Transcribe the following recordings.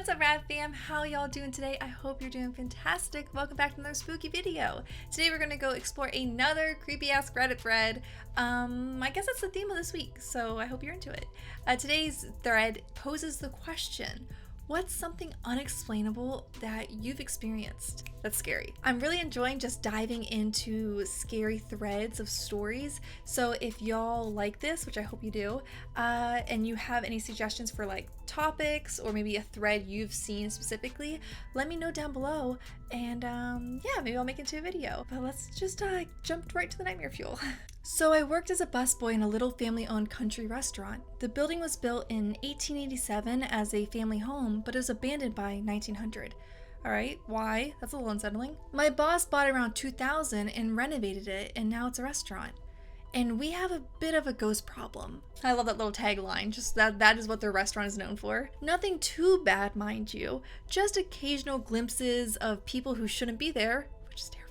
What's up, Rad fam? How y'all doing today? I hope you're doing fantastic. Welcome back to another spooky video. Today we're gonna go explore another creepy ass Reddit thread. I guess that's the theme of this week, so I hope you're into it. Today's thread poses the question: what's something unexplainable that you've experienced that's scary? I'm really enjoying just diving into scary threads of stories. So if y'all like this, which I hope you do, and you have any suggestions for like topics or maybe a thread you've seen specifically, let me know down below, and yeah, maybe I'll make it into a video. But let's just jump right to the nightmare fuel. So I worked as a busboy in a little family-owned country restaurant. The building was built in 1887 as a family home, but it was abandoned by 1900. Alright, why? That's a little unsettling. My boss bought it around 2000 and renovated it, and now it's a restaurant. And we have a bit of a ghost problem. I love that little tagline, just that is what their restaurant is known for. Nothing too bad, mind you, just occasional glimpses of people who shouldn't be there, which is terrifying.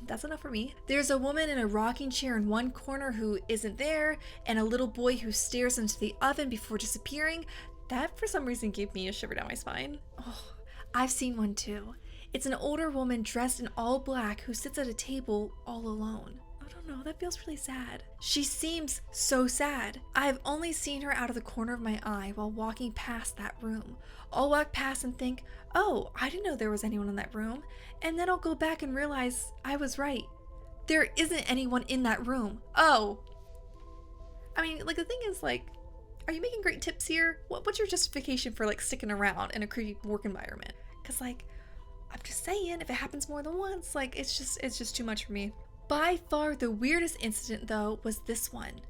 That's enough for me. There's a woman in a rocking chair in one corner who isn't there, and a little boy who stares into the oven before disappearing. That for some reason gave me a shiver down my spine. Oh, I've seen one too. It's an older woman dressed in all black who sits at a table all alone. I don't know, that feels really sad. She seems so sad. I've only seen her out of the corner of my eye while walking past that room. I'll walk past and think, oh, I didn't know there was anyone in that room. And then I'll go back and realize I was right. There isn't anyone in that room. Oh. I mean, like, the thing is, like, are you making great tips here? What's your justification for, like, sticking around in a creepy work environment? Because, like, I'm just saying, if it happens more than once, like, it's just too much for me. By far the weirdest incident, though, was this one.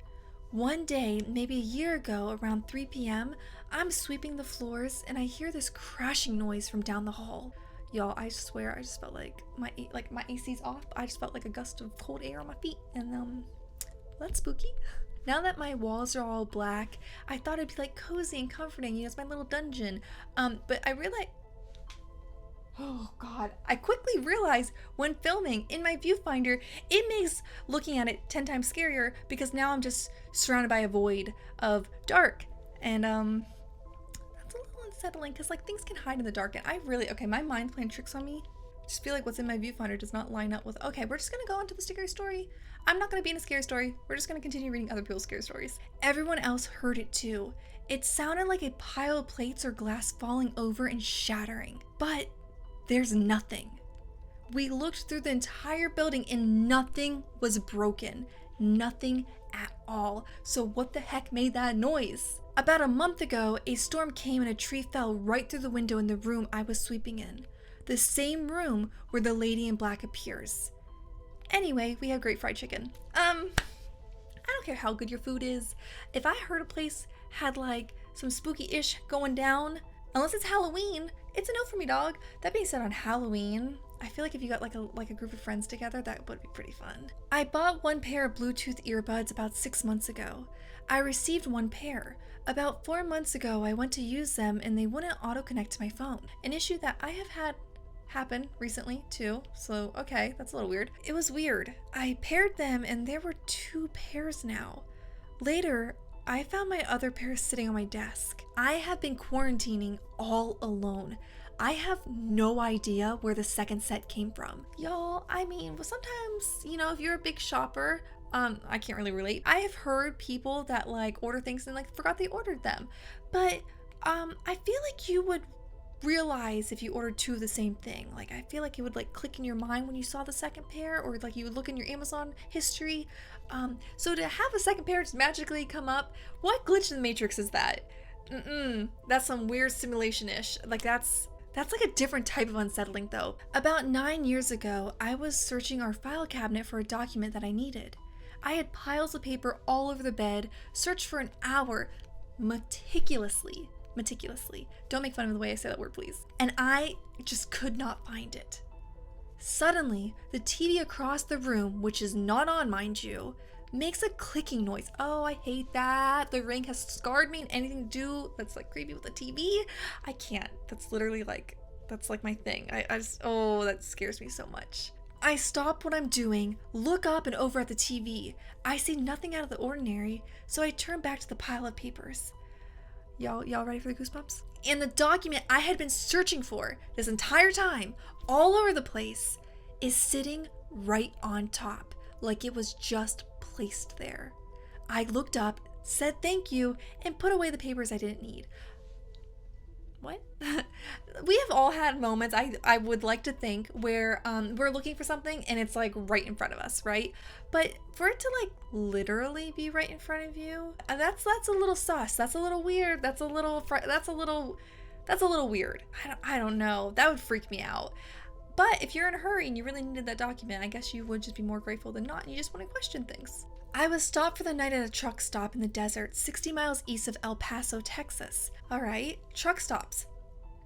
One day, maybe a year ago, around 3 p.m., I'm sweeping the floors and I hear this crashing noise from down the hall. Y'all, I swear, I just felt like my AC's off. I just felt like a gust of cold air on my feet, and that's spooky. Now that my walls are all black, I thought it'd be like cozy and comforting, you know, it's my little dungeon. But I realized, oh god, I quickly realized when filming in my viewfinder, it makes looking at it 10 times scarier because now I'm just surrounded by a void of dark. And that's a little unsettling because like things can hide in the dark, and okay, my mind playing tricks on me. Just feel like what's in my viewfinder does not line up with, okay, we're just gonna go on to the scary story. I'm not gonna be in a scary story. We're just gonna continue reading other people's scary stories. Everyone else heard it too. It sounded like a pile of plates or glass falling over and shattering. But there's nothing. We looked through the entire building and nothing was broken. Nothing at all. So what the heck made that noise? About a month ago, a storm came and a tree fell right through the window in the room I was sweeping in. The same room where the lady in black appears. Anyway, we have great fried chicken. I don't care how good your food is. If I heard a place had like some spooky-ish going down, unless it's Halloween, it's a no for me, dog. That being said, on Halloween, I feel like if you got like a group of friends together, that would be pretty fun. I bought one pair of Bluetooth earbuds about 6 months ago. I received one pair. About 4 months ago, I went to use them and they wouldn't auto-connect to my phone. An issue that I have had happen recently too, so okay, that's a little weird. It was weird. I paired them and there were 2 pairs now. Later, I found my other pair sitting on my desk. I have been quarantining all alone. I have no idea where the second set came from. Y'all, I mean, well, sometimes, you know, if you're a big shopper, I can't really relate. I have heard people that like order things and like forgot they ordered them. But I feel like you would realize if you ordered 2 of the same thing. Like, I feel like it would like click in your mind when you saw the second pair, or like you would look in your Amazon history. So to have a second pair just magically come up, what glitch in the Matrix is that? That's some weird simulation-ish. Like that's like a different type of unsettling though. About 9 years ago, I was searching our file cabinet for a document that I needed. I had piles of paper all over the bed, searched for an hour, meticulously. Don't make fun of the way I say that word, please. And I just could not find it. Suddenly, the TV across the room, which is not on, mind you, makes a clicking noise. Oh, I hate that. The Ring has scarred me, and anything to do that's like creepy with the TV, I can't. That's literally like, that's like my thing. I just, oh, that scares me so much. I stop what I'm doing, look up and over at the TV. I see nothing out of the ordinary, so I turn back to the pile of papers. Y'all ready for the goosebumps? And the document I had been searching for this entire time, all over the place, is sitting right on top, like it was just placed there. I looked up, said thank you, and put away the papers I didn't need. What? We have all had moments, I would like to think, where we're looking for something and it's like right in front of us, right? But for it to like literally be right in front of you, that's a little sus. That's a little weird. That's a little weird. I don't know. That would freak me out. But if you're in a hurry and you really needed that document, I guess you would just be more grateful than not, and you just want to question things. I was stopped for the night at a truck stop in the desert, 60 miles east of El Paso, Texas. All right, truck stops.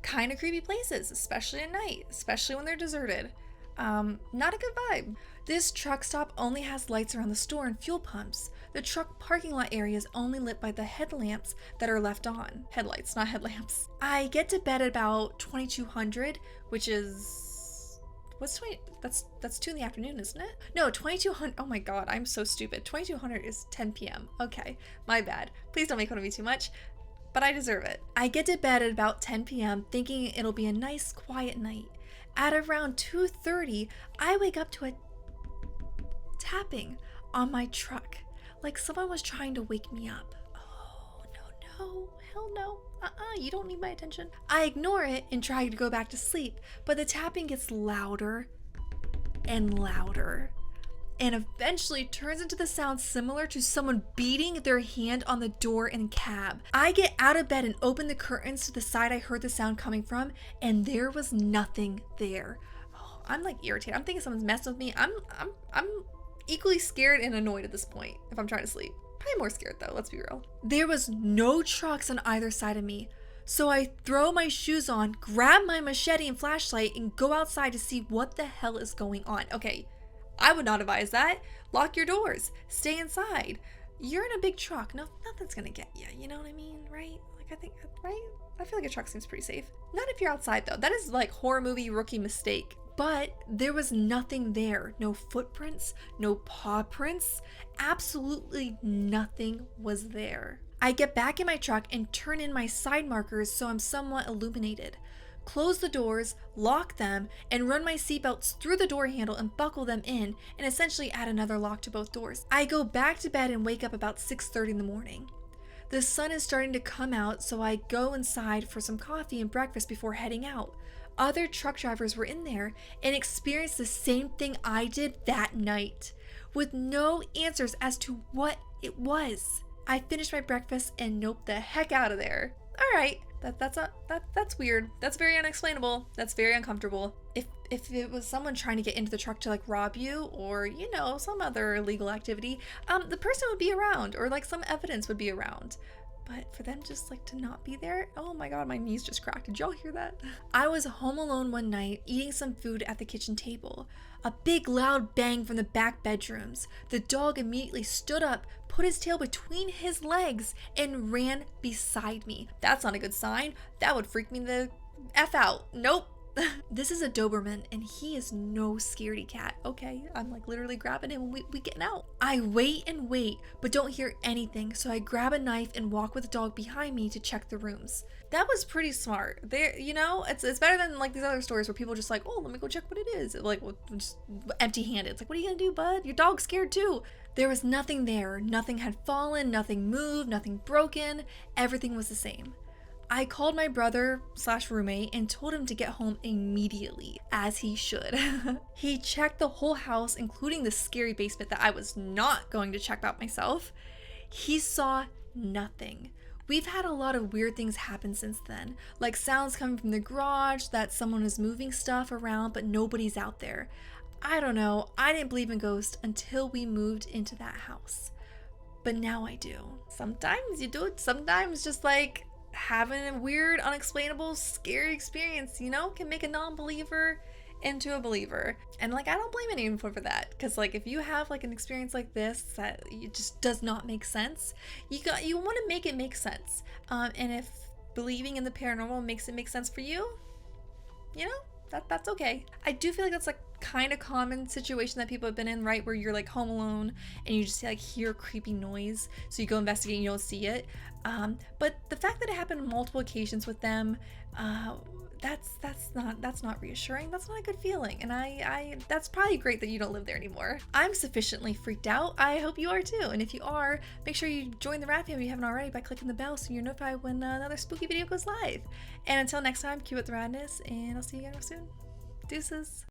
Kind of creepy places, especially at night, especially when they're deserted. Not a good vibe. This truck stop only has lights around the store and fuel pumps. The truck parking lot area is only lit by the headlamps that are left on. Headlights, not headlamps. I get to bed at about 2200, which is... What's 20? That's 2 in the afternoon, isn't it? No, 2200. Oh my god, I'm so stupid. 2200 is 10 p.m. Okay, my bad. Please don't make fun of me too much, but I deserve it. I get to bed at about 10 p.m. thinking it'll be a nice quiet night. At around 2:30, I wake up to a tapping on my truck, like someone was trying to wake me up. Oh, no, hell no. You don't need my attention. I ignore it and try to go back to sleep, but the tapping gets louder and louder, and eventually turns into the sound similar to someone beating their hand on the door in a cab. I get out of bed and open the curtains to the side I heard the sound coming from, and there was nothing there. Oh, I'm like irritated. I'm thinking someone's messing with me. I'm equally scared and annoyed at this point if I'm trying to sleep. Probably more scared though, let's be real. There was no trucks on either side of me, so I throw my shoes on, grab my machete and flashlight, and go outside to see what the hell is going on. Okay, I would not advise that. Lock your doors. Stay inside. You're in a big truck. No, nothing's gonna get you. You know what I mean, right? Like, I think, right? I feel like a truck seems pretty safe. Not if you're outside though. That is like horror movie rookie mistake. But there was nothing there. No footprints, no paw prints. Absolutely nothing was there. I get back in my truck and turn in my side markers so I'm somewhat illuminated. Close the doors, lock them, and run my seatbelts through the door handle and buckle them in, and essentially add another lock to both doors. I go back to bed and wake up about 6:30 in the morning. The sun is starting to come out, so I go inside for some coffee and breakfast before heading out. Other truck drivers were in there and experienced the same thing I did that night, with no answers as to what it was. I finished my breakfast and noped the heck out of there. All right, that's weird. That's very unexplainable. That's very uncomfortable. If it was someone trying to get into the truck to like rob you, or you know, some other illegal activity, the person would be around, or like some evidence would be around. But for them just like to not be there, oh my god, my knees just cracked. Did y'all hear that? I was home alone one night eating some food at the kitchen table. A big loud bang from the back bedrooms. The dog immediately stood up, put his tail between his legs, and ran beside me. That's not a good sign. That would freak me the F out. Nope. This is a Doberman, and he is no scaredy cat. Okay, I'm like literally grabbing him and we getting out. I wait and wait, but don't hear anything, so I grab a knife and walk with the dog behind me to check the rooms. That was pretty smart. There, you know, it's better than like these other stories where people just like, oh, let me go check what it is. Like, just empty-handed. It's like, what are you gonna do, bud? Your dog's scared too. There was nothing there. Nothing had fallen, nothing moved, nothing broken. Everything was the same. I called my brother/roommate and told him to get home immediately, as he should. He checked the whole house, including the scary basement that I was not going to check out myself. He saw nothing. We've had a lot of weird things happen since then, like sounds coming from the garage, that someone is moving stuff around but nobody's out there. I don't know, I didn't believe in ghosts until we moved into that house. But now I do. Sometimes you do it, sometimes just like having a weird, unexplainable, scary experience, you know, can make a non-believer into a believer. And like, I don't blame anyone for that, because like if you have like an experience like this that it just does not make sense, you want to make it make sense. And if believing in the paranormal makes it make sense for you, you know, that's okay. I do feel like that's like kind of common situation that people have been in, right? Where you're like home alone and you just like hear creepy noise, so you go investigate and you don't see it. But the fact that it happened on multiple occasions with them, that's not reassuring. That's not a good feeling, and I that's probably great that you don't live there anymore. I'm sufficiently freaked out. I hope you are too, and if you are, make sure you join the Rad family if you haven't already by clicking the bell so you're notified when another spooky video goes live. And until next time, keep up the radness, and I'll see you guys real soon. Deuces.